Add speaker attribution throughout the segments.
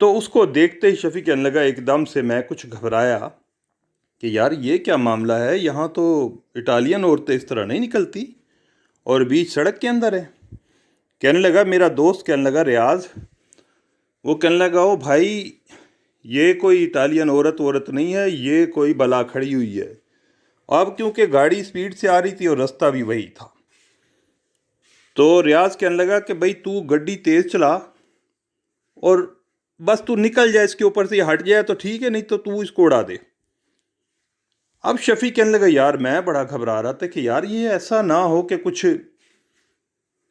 Speaker 1: تو اس کو دیکھتے ہی شفیع کہنے لگا ایک دم سے میں کچھ گھبرایا کہ یار یہ کیا معاملہ ہے، یہاں تو اٹالین عورتیں اس طرح نہیں نکلتی اور بیچ سڑک کے اندر ہے۔ کہنے لگا میرا دوست، کہنے لگا ریاض، وہ کہنے لگا او بھائی یہ کوئی اٹالین عورت نہیں ہے، یہ کوئی بلا کھڑی ہوئی ہے۔ اب کیونکہ گاڑی سپیڈ سے آ رہی تھی اور رستہ بھی وہی تھا، تو ریاض کہنے لگا کہ بھائی تو گڈی تیز چلا اور بس تو نکل جائے، اس کے اوپر سے یہ ہٹ جائے تو ٹھیک ہے، نہیں تو اس کو اڑا دے۔ اب شفیع کہنے لگا یار میں بڑا گھبرا رہا تھا کہ یار یہ ایسا نہ ہو کہ کچھ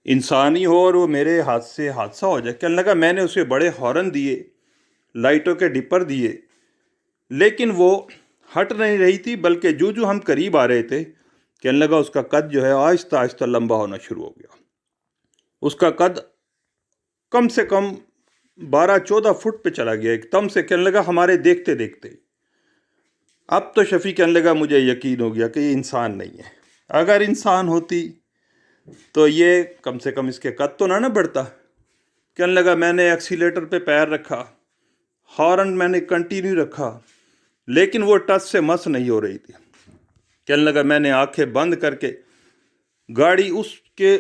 Speaker 1: انسانی ہو اور وہ میرے ہاتھ سے حادثہ ہو جائے۔ کہنے لگا میں نے اسے بڑے ہارن دیے، لائٹوں کے ڈپر دیے، لیکن وہ ہٹ نہیں رہی تھی، بلکہ جو ہم قریب آ رہے تھے، کہنے لگا اس کا قد جو ہے آہستہ آہستہ لمبا ہونا شروع ہو گیا۔ اس کا قد کم سے کم 12-14 فٹ پہ چلا گیا ایک دم سے، کہنے لگا ہمارے دیکھتے دیکھتے۔ اب تو شفیع کہنے لگا مجھے یقین ہو گیا کہ یہ انسان نہیں ہے، اگر انسان ہوتی تو یہ کم سے کم اس کے قد تو نہ بڑھتا۔ کہنے لگا میں نے ایکسیلیٹر پہ پیر رکھا، ہارن میں نے کنٹینیو رکھا، لیکن وہ ٹچ سے مس نہیں ہو رہی تھی۔ کہنے لگا میں نے آنکھیں بند کر کے گاڑی اس کے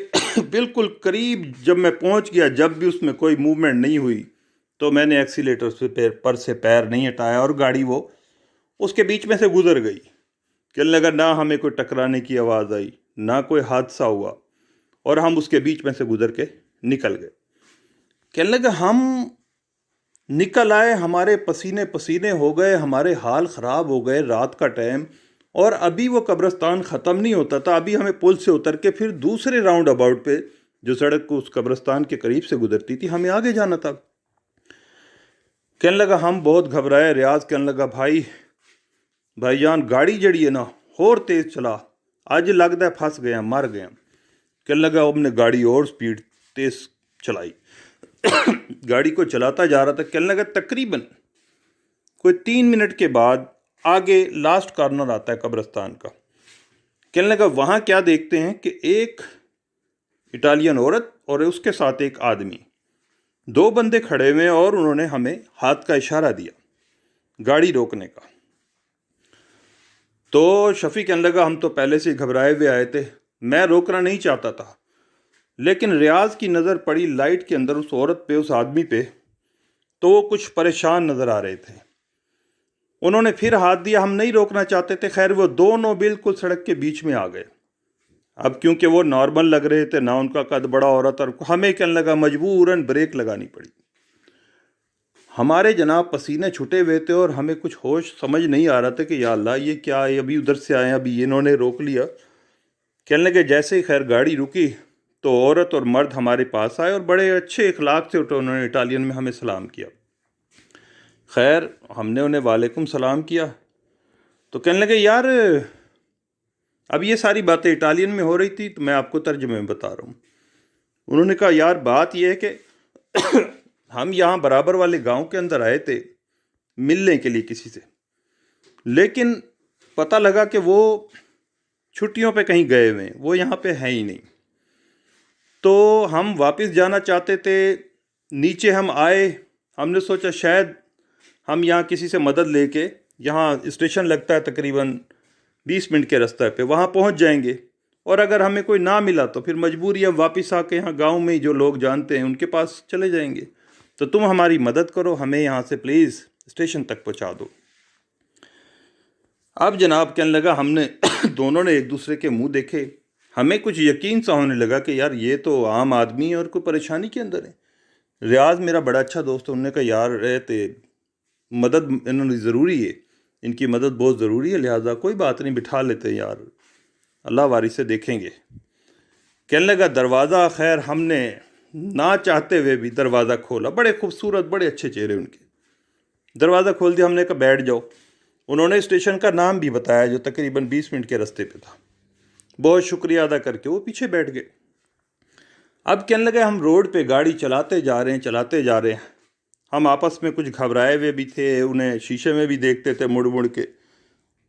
Speaker 1: بالکل قریب جب میں پہنچ گیا، جب بھی اس میں کوئی موومنٹ نہیں ہوئی، تو میں نے ایکسیلیٹر پر سے پیر نہیں ہٹایا اور گاڑی وہ اس کے بیچ میں سے گزر گئی۔ کہنے لگا نہ ہمیں کوئی ٹکرانے کی آواز آئی، نہ کوئی حادثہ ہوا، اور ہم اس کے بیچ میں سے گزر کے نکل گئے۔ کہنے لگا ہم نکل آئے، ہمارے پسینے پسینے ہو گئے، ہمارے حال خراب ہو گئے، رات کا ٹائم، اور ابھی وہ قبرستان ختم نہیں ہوتا تھا، ابھی ہمیں پل سے اتر کے پھر دوسرے راؤنڈ اباؤٹ پہ جو سڑک کو اس قبرستان کے قریب سے گزرتی تھی ہمیں آگے جانا تھا۔ کہنے لگا ہم بہت گھبرائے۔ ریاض کہنے لگا بھائی جان گاڑی جڑی ہے نا اور تیز چلا، اج لگتا ہے پھنس گیا، مر گیا۔ کہنے لگا اب نے گاڑی اور سپیڈ تیز چلائی، گاڑی کو چلاتا جا رہا تھا۔ کہنے لگا تقریباً کوئی 3 منٹ کے بعد آگے لاسٹ کارنر آتا ہے قبرستان کا۔ کہنے لگا وہاں کیا دیکھتے ہیں کہ ایک اٹالین عورت اور اس کے ساتھ ایک آدمی، 2 بندے کھڑے ہوئے، اور انہوں نے ہمیں ہاتھ کا اشارہ دیا گاڑی روکنے کا۔ تو شفیع کہنے لگا ہم تو پہلے سے گھبرائے ہوئے آئے تھے، میں روکنا نہیں چاہتا تھا، لیکن ریاض کی نظر پڑی لائٹ کے اندر اس عورت پہ، اس آدمی پہ، تو وہ کچھ پریشان نظر آ رہے تھے۔ انہوں نے پھر ہاتھ دیا، ہم نہیں روکنا چاہتے تھے، خیر وہ دونوں بالکل سڑک کے بیچ میں آ گئے۔ اب کیونکہ وہ نارمل لگ رہے تھے، نہ ان کا قد بڑا ہو رہا تھا، ہمیں کہنے لگا مجبوراً بریک لگانی پڑی۔ ہمارے جناب پسینے چھٹے ہوئے تھے اور ہمیں کچھ ہوش سمجھ نہیں آ رہا تھا کہ یا اللہ یہ کیا ہے، ابھی ادھر سے آئے، ابھی انہوں نے روک لیا۔ کہنے لگے جیسے ہی خیر گاڑی رکی تو عورت اور مرد ہمارے پاس آئے اور بڑے اچھے اخلاق سے انہوں نے اٹالین میں ہمیں سلام کیا۔ خیر ہم نے انہیں وعلیکم سلام کیا، تو کہنے لگے یار اب یہ ساری باتیں اٹالین میں ہو رہی تھی، تو میں آپ کو ترجمے میں بتا رہا ہوں۔ انہوں نے کہا یار بات یہ ہے کہ ہم یہاں برابر والے گاؤں کے اندر آئے تھے ملنے کے لیے کسی سے، لیکن پتہ لگا کہ وہ چھٹیوں پہ کہیں گئے ہوئے ہیں، وہ یہاں پہ ہیں ہی نہیں، تو ہم واپس جانا چاہتے تھے۔ نیچے ہم آئے، ہم نے سوچا شاید ہم یہاں کسی سے مدد لے کے، یہاں اسٹیشن لگتا ہے تقریباً 20 منٹ کے راستے پہ، وہاں پہنچ جائیں گے، اور اگر ہمیں کوئی نہ ملا تو پھر مجبوری ہم واپس آ کے یہاں گاؤں میں جو لوگ جانتے ہیں ان کے پاس چلے جائیں گے، تو تم ہماری مدد کرو، ہمیں یہاں سے پلیز اسٹیشن تک پہنچا دو۔ اب جناب کہنے لگا ہم نے دونوں نے ایک دوسرے کے منہ دیکھے، ہمیں کچھ یقین سا ہونے لگا کہ یار یہ تو عام آدمی ہے اور کوئی پریشانی کے اندر ہے۔ ریاض میرا بڑا اچھا دوست ہے، انہوں نے کہا یار رہتے مدد انہوں نے ضروری ہے، ان کی مدد بہت ضروری ہے، لہٰذا کوئی بات نہیں بٹھا لیتے یار، اللہ واری سے دیکھیں گے۔ کہنے لگا دروازہ، خیر ہم نے نہ چاہتے ہوئے بھی دروازہ کھولا، بڑے خوبصورت بڑے اچھے چہرے ان کے، دروازہ کھول دیا، ہم نے کہا بیٹھ جاؤ۔ انہوں نے اسٹیشن کا نام بھی بتایا جو تقریباً 20 منٹ کے راستے پہ تھا، بہت شکریہ ادا کر کے وہ پیچھے بیٹھ گئے۔ اب کہنے لگے ہم روڈ پہ گاڑی چلاتے جا رہے ہیں، ہم آپس میں کچھ گھبرائے ہوئے بھی تھے، انہیں شیشے میں بھی دیکھتے تھے مڑ مڑ کے،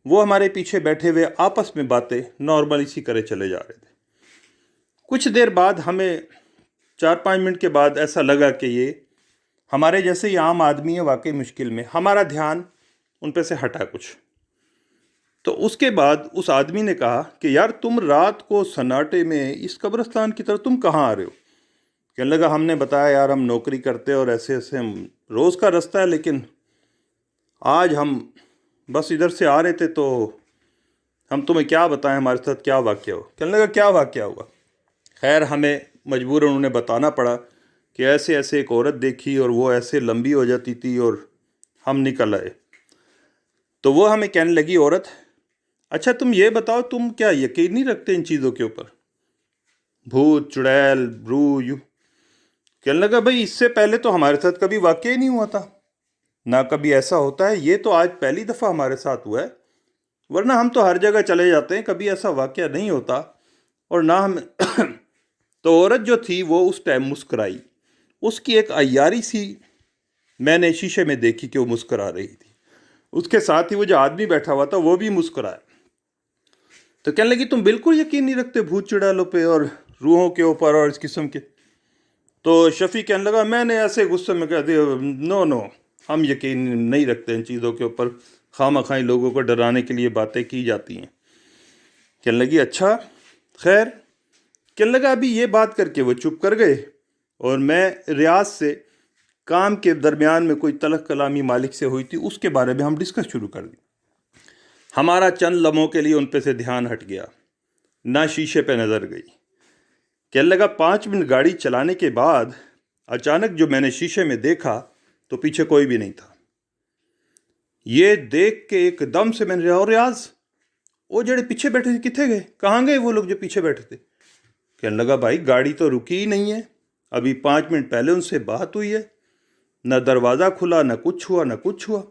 Speaker 1: وہ ہمارے پیچھے بیٹھے ہوئے آپس میں باتیں نارمل اسی کرے چلے جا رہے تھے۔ کچھ دیر بعد ہمیں 4-5 منٹ کے بعد ایسا لگا کہ یہ ہمارے جیسے یہ عام آدمی ہے واقعی مشکل میں، ہمارا دھیان ان پہ سے ہٹا کچھ۔ تو اس کے بعد اس آدمی نے کہا کہ یار تم رات کو سناٹے میں اس قبرستان کی طرف تم کہاں آ رہے ہو؟ کہنے لگا ہم نے بتایا یار ہم نوکری کرتے اور ایسے ایسے ہم روز کا رستہ ہے، لیکن آج ہم بس ادھر سے آ رہے تھے تو ہم تمہیں کیا بتائیں ہمارے ساتھ کیا واقعہ ہو۔ کہنے لگا کیا واقعہ ہوا؟ خیر ہمیں مجبوراً انہیں بتانا پڑا کہ ایسے ایسے ایک عورت دیکھی اور وہ ایسے لمبی ہو جاتی تھی اور ہم نکل آئے۔ تو وہ ہمیں کہنے لگی عورت، اچھا تم یہ بتاؤ تم کیا یقین نہیں رکھتے ان چیزوں کے اوپر، بھوت چڑیل روح یوں؟ کہنے لگا بھائی اس سے پہلے تو ہمارے ساتھ کبھی واقعہ ہی نہیں ہوا تھا، نہ کبھی ایسا ہوتا ہے، یہ تو آج پہلی دفعہ ہمارے ساتھ ہوا ہے، ورنہ ہم تو ہر جگہ چلے جاتے ہیں، کبھی ایسا واقعہ نہیں ہوتا۔ اور نہ ہم تو عورت جو تھی وہ اس ٹائم مسکرائی، اس کی ایک عیاری سی میں نے شیشے میں دیکھی کہ وہ مسکرا رہی تھی، اس کے ساتھ ہی وہ جو آدمی بیٹھا ہوا تھا وہ بھی مسکرایا۔ تو کہنے لگی تم بالکل یقین نہیں رکھتے بھوت چڑیلوں پہ اور روحوں کے اوپر اور اس قسم کے؟ تو شفیع کہنے لگا میں نے ایسے غصے میں کہہ دیا نو نو، ہم یقین نہیں رکھتے ان چیزوں کے اوپر، خواہ لوگوں کو ڈرانے کے لیے باتیں کی جاتی ہیں۔ کہنے لگی اچھا خیر۔ کہنے لگا ابھی یہ بات کر کے وہ چپ کر گئے اور میں ریاض سے کام کے درمیان میں کوئی تلخ کلامی مالک سے ہوئی تھی، اس کے بارے میں ہم ڈسکس شروع کر دی۔ ہمارا چند لمحوں کے لیے ان پہ سے دھیان ہٹ گیا، نہ شیشے پہ نظر گئی۔ کہنے لگا 5 منٹ گاڑی چلانے کے بعد اچانک جو میں نے شیشے میں دیکھا تو پیچھے کوئی بھی نہیں تھا۔ یہ دیکھ کے ایک دم سے میں نے اور ریاض وہ جڑے پیچھے بیٹھے تھے کتنے گئے، کہاں گئے وہ لوگ جو پیچھے بیٹھے تھے؟ کہنے لگا بھائی گاڑی تو رکی ہی نہیں ہے، ابھی 5 منٹ پہلے ان سے بات ہوئی ہے، نہ دروازہ کھلا نہ کچھ ہوا۔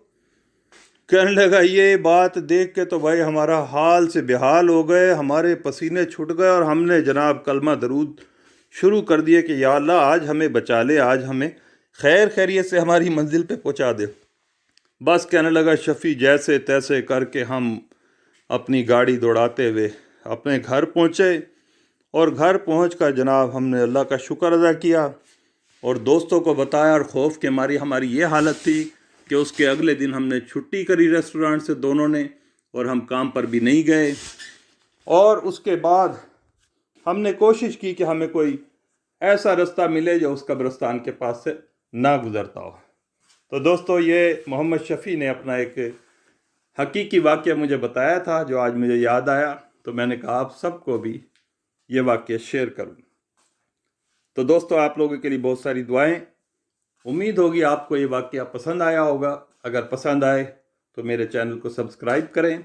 Speaker 1: کہنے لگا یہ بات دیکھ کے تو بھائی ہمارا حال سے بحال ہو گئے، ہمارے پسینے چھٹ گئے اور ہم نے جناب کلمہ درود شروع کر دیے کہ یا اللہ آج ہمیں بچا لے، آج ہمیں خیر خیریت سے ہماری منزل پہ پہنچا دے۔ بس کہنے لگا شفیع جیسے تیسے کر کے ہم اپنی گاڑی دوڑاتے ہوئے اپنے گھر پہنچے، اور گھر پہنچ کر جناب ہم نے اللہ کا شکر ادا کیا اور دوستوں کو بتایا، اور خوف کے ماری ہماری یہ حالت تھی کہ اس کے اگلے دن ہم نے چھٹی کری ریسٹورانٹ سے دونوں نے، اور ہم کام پر بھی نہیں گئے، اور اس کے بعد ہم نے کوشش کی کہ ہمیں کوئی ایسا رستہ ملے جو اس قبرستان کے پاس سے نہ گزرتا ہو۔ تو دوستو یہ محمد شفیع نے اپنا ایک حقیقی واقعہ مجھے بتایا تھا جو آج مجھے یاد آیا، تو میں نے کہا آپ سب کو بھی یہ واقعہ شیئر کروں۔ تو دوستو آپ لوگوں کے لیے بہت ساری دعائیں، امید ہوگی آپ کو یہ واقعہ پسند آیا ہوگا۔ اگر پسند آئے تو میرے چینل کو سبسکرائب کریں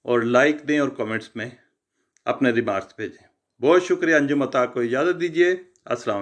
Speaker 1: اور لائک دیں اور کمنٹس میں اپنے ریمارکس بھیجیں۔ بہت شکریہ، انجم عطا کو اجازت دیجیے، السلام علیکم۔